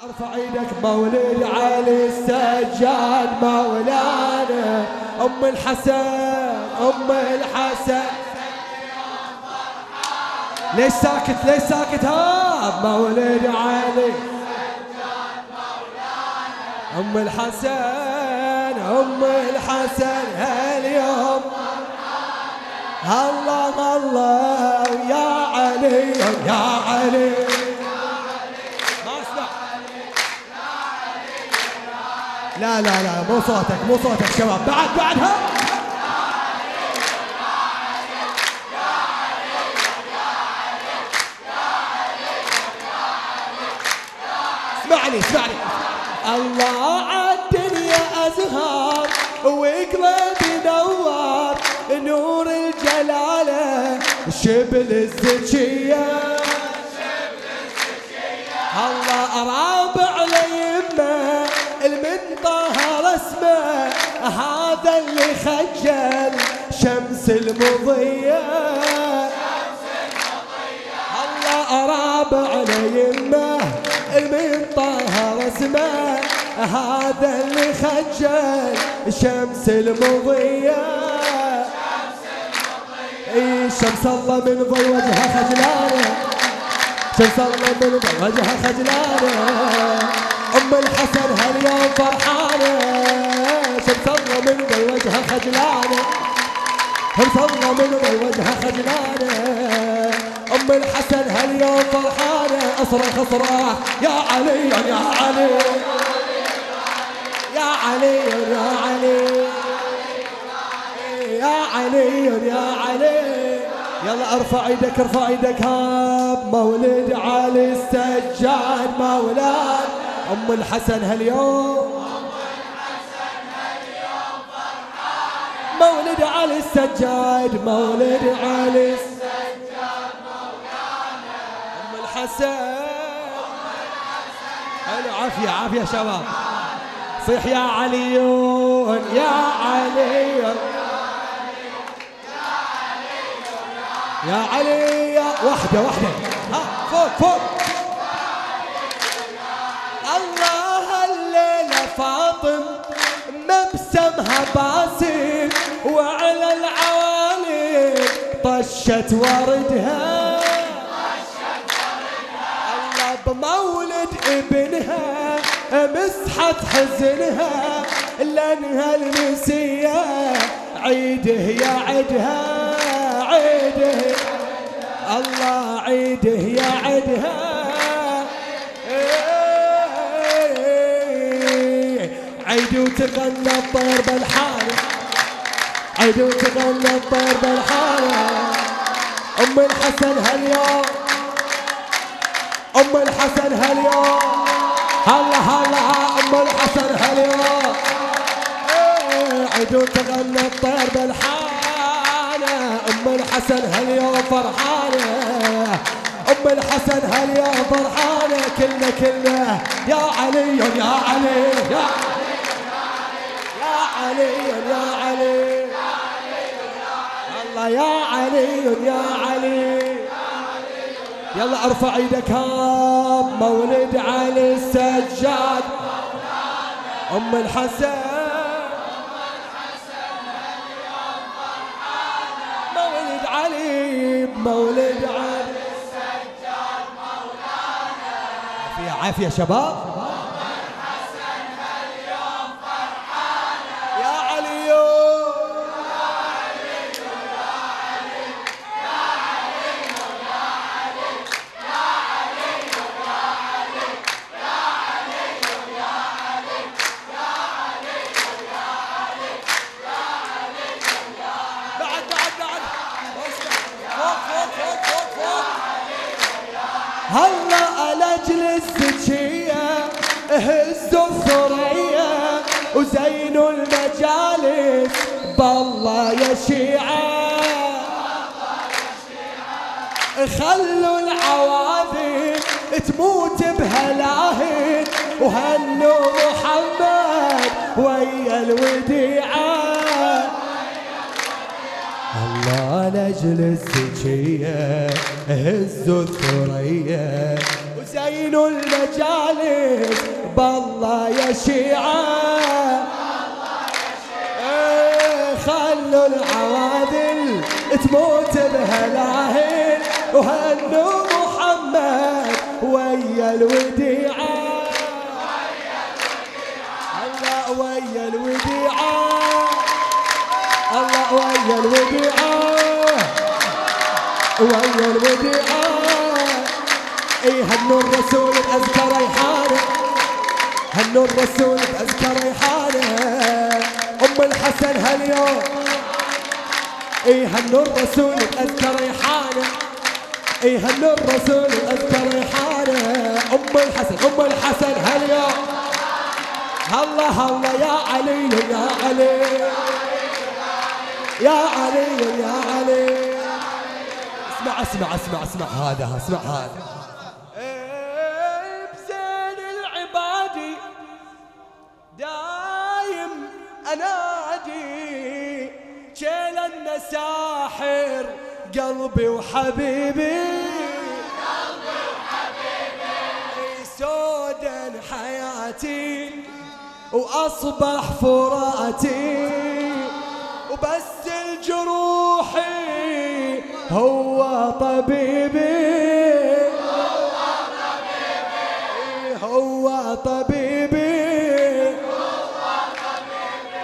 ارفع ايدك مولد علي السجاد مولانا ام الحسن ام الحسن. ليش ساكت ليش ساكت؟ ها مولد علي ام الحسن ام الحسن هاليوم الله الله يا علي يا علي. لا لا لا مو صوتك مو صوتك شباب. بعدها اسمعني الله عالدنيا أزهار وقلبي نوار نور الجلالة شبل الزكية الله رابع ليمه المنطهر اسمه هذا اللي خجل شمس المضية الله رابع ليمه المنطهر اسمه هذا اللي خجل شمس المضية. اي شمس الله من ضي وجهها خجلانه شمس الله من ضي وجهها خجلانه ام الحسن هاليوم فرحانه شمس الله من ضي وجهها خجلانه شمس الله من ضي وجهها خجلانه ام الحسن هاليوم فرحانه. اصرخ صراخ يا علي يا علي يا علي يا علي يا علي يا علي. يلا ارفع ايدك ارفع ايدك هاب مولد علي السجاد مولاد ام الحسن هاليوم مولد علي السجاد مولد علي السجاد مولانا ام الحسن. حلو عافيه عافيه شباب. صيح يا عليون يا علي يا علي يا واحدة ها فوق الله الليلة فاطم مبسمها باسم وعلى العوالي طشت وردها الله بمولد ابنها مسحت حزنها لانها المسية عيده يا عدها عيده الله عيده يا عدها عيد وتغنى الطير بالحارة عيد وتغنى الطير بالحارة ام الحسن هاليوم ام الحسن هاليوم هلا ام الحسن هاليوم عيد وتغنى الطير بالحارة ام الحسن هاليوم فرحانه ام الحسن هاليوم فرحانه كلنا يا علي يا علي يا علي يا علي الله يا علي يا علي. يلا ارفع ايدك هاب مولد علي السجاد ام الحسن مولد علي السجاد مولانا. عافية شباب. الحسن هاليوم فرحانة يا علي هلا لاجل الزكية هزوا الثريا وزينوا المجالس بالله يا شيعة خلوا العواذل تموت بهلاهن وهنوا محمد ويا الوديعة الله لاجل الزكية هزوا الثريا وزينوا المجالس بالله يا شيعة خلوا العوادل تموت بهلاهل وهنوا محمد ويا الوديعة الله ويا الوديعة الله ويا الوديعة ويا الوديعة اي هنوا الرسول بأزكى ريحانه هنوا الرسول بأزكى ريحانه أم الحسن هاليوم اي هنوا الرسول بأزكى ريحانه اي هنوا الرسول بأزكى ريحانه أم الحسن هاليوم الله الله يا علي يا علي يا علي يا علي اسمع هذا بزين العبادي دايم انادي جيلنا ساحر قلبي وحبيبي سودا حياتي واصبح فراتي وبس الجروحي هو طبيبي هو طبيبي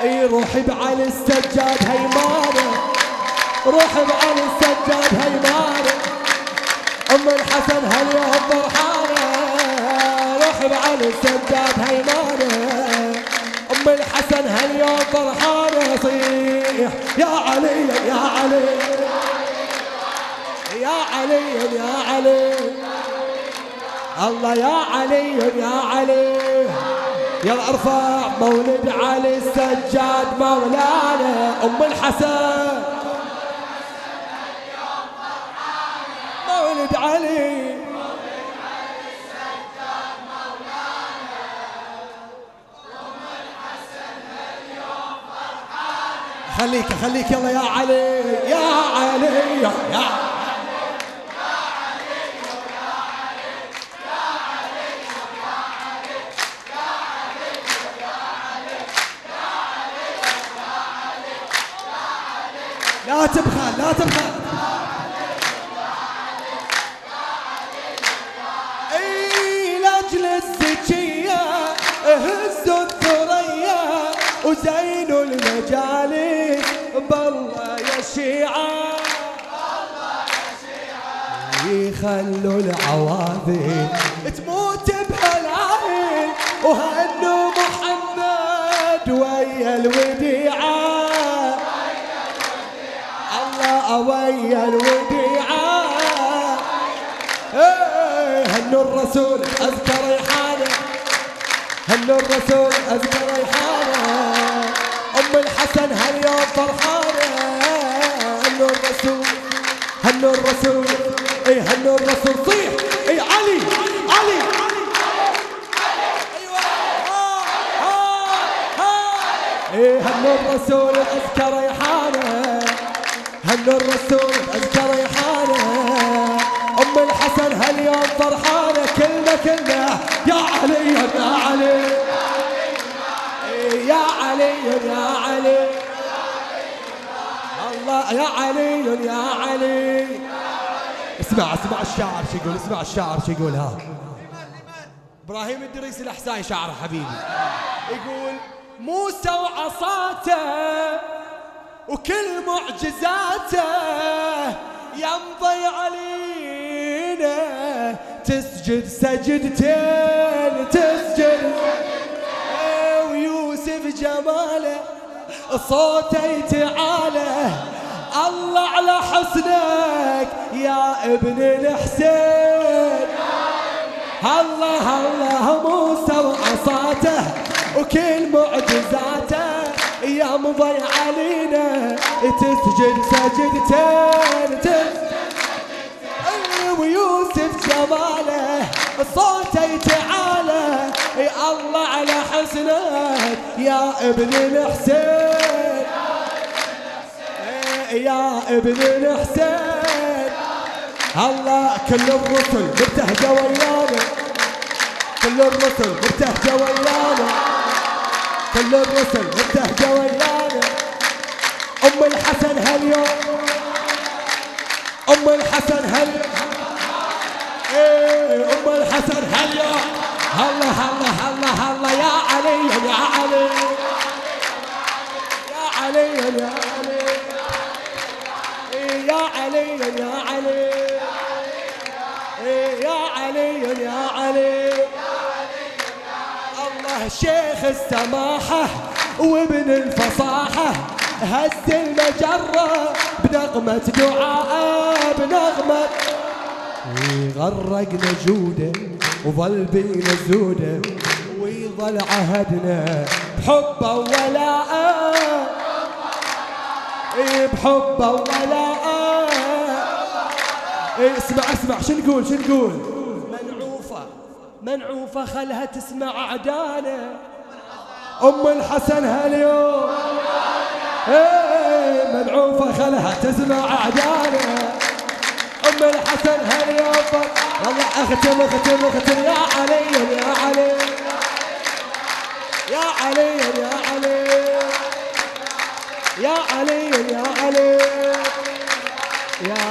اي روحي بعلي السجاد هيمانه روحي بعلي السجاد هيمانه ام الحسن هاليوم فرحانه روحي بعلي السجاد هيمانه ام الحسن هاليوم فرحانه صيح يا علي يا علي يا علي يا علي الله يا علي يا علي يلا ارفع مولد علي السجاد مولانا ام الحسن مولد علي السجاد مولانا ام الحسن اليوم فرحانه خليك يلا يا علي يا علي يا لا تبخل اي لاجل الزكية اهزوا الثريا وزينوا المجالس بالله يا شيعة يخلوا العواذل تموت بهلاهل وهنوا محمد ويا الوديعة ويا الوديعة هنوا الرسول أزكى ريحانه هنوا الرسول أزكى ريحانه أم الحسن هاليوم فرحانه هنوا الرسول اي هنوا الرسول صيح اي علي اي هنوا الرسول أزكى ريحانه هنوا الرسول أزكى ريحانه أم الحسن هاليوم فرحانه كلمة يا علي يا علي يا علي يا علي الله يا علي يا علي اسمع الشاعر شو يقول اسمع الشاعر شو يقول ها إبراهيم الدريسي الأحسائي شاعر حبيبي يقول موسى وعصاته وكل معجزاته يمضي علينا تسجد سجدتين تسجد ويوسف جماله صوته تعالى الله على حسنك يا ابن الحسين الله موسى وعصاته وكل معجزاته يمضي علينا تسجد سجدتين ويوسف جماله صوته تعالى الله على حسنك يا ابن الحسين يا ابن الحسين الله كل الرسل مبتهجة ويانا كل الرسل مبتهجة ويانا، كل الرسل مبتهجة ويانا. أم الحسن هاليوم، أم الحسن هاليوم، إيه أم الحسن هاليوم. هلا هلا هلا هلا يا علي يا علي يا علي يا علي يا علي يا علي يا علي يا علي. الله الشيخ السماحة وابن الفصاحة هز المجرة بنغمة دعاء بنغمة. غرقنا جوده وظل بينا زوده ويظل عهدنا بحبه ولاءه، بحبه ولاءه. اسمع اسمع شو نقول شو نقول. منعوفة منعوفة خلها تسمع عدانه. أم الحسن هاليوم منعوفة خلها تسمع عدانه. أم الحسن هاليوم والله اختم اختم اختم يا علي يا علي يا علي يا علي يا علي يا علي يا